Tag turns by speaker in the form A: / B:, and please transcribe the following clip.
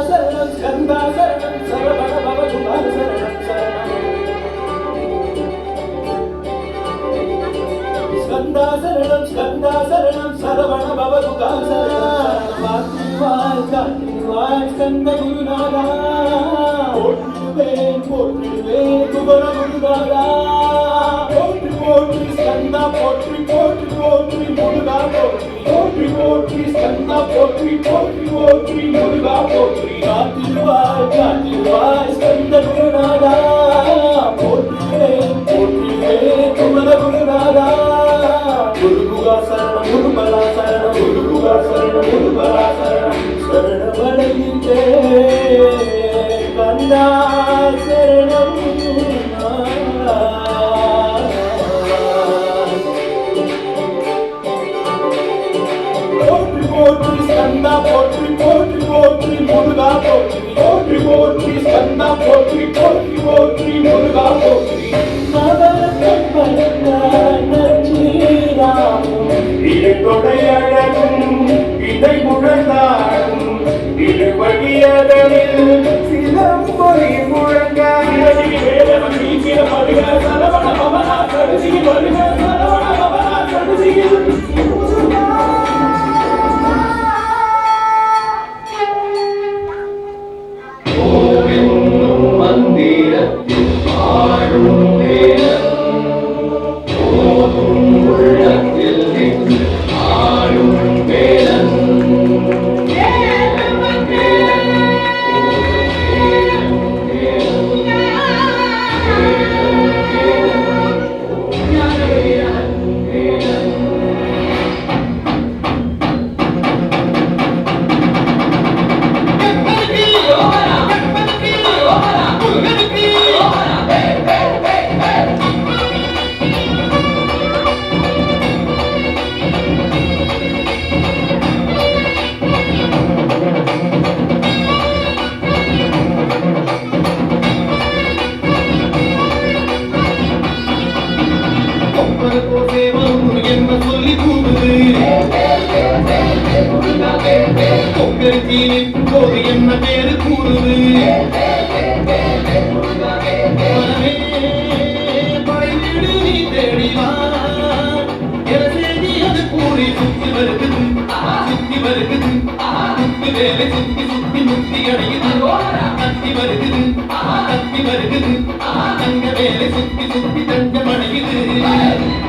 A: சரணம் ஸ்கந்தா சரணம் சரவண பவதுகா சரணம் ஸ்கந்தா சரணம் ஸ்கந்தா சரணம் சரவண பவதுகா சரணம் வாக்குவாய் காட்டுவாய் ஸ்கந்த குருநாதா போற்றுவேன் குபர குருநாதா போற்றி போற்றி ஸ்கந்தா போற்றி போற்றி போற்றி முருகா போற்றி போற்றி போற்றி ஸ்கந்தா போற்றி போற்றி போற்றி முருகா போற்றி காத்திருவாய் ஸ்கந்த குருநாதா போற்றுவேன் குபர குருநாதா குருகுகா சரணம் குருபலா சரணம் குருகுகா சரணம் குருபலா சரணம் சரணமடைந்தே கந்தா சரணம் போற்றி போற்றி ஸ்கந்தா போற்றி போற்றி போற்றி முருகா போற்றி போற்றி போற்றி ஸ்கந்தா போற்றி போற்றி போற்றி முருகா போற்றி இடையழகும் இடை முழந்தாடும் இருவடியதனில் சிலம்பொலி முழங்க மந்திரத்தில் ஆடும் போது என்ன பேரு கூறுது படைவிடு நீ தேடிவா என செய்தி அது கூறி சுத்தி வருகுது சுத்தி வருகுது சுத்தி வேலை சுத்தி சுத்தி முக்தி அடையுது கத்தி வருகுது கத்தி வருகுது தங்க வேலை சுத்தி சுத்தி தஞ்சம் அடையுது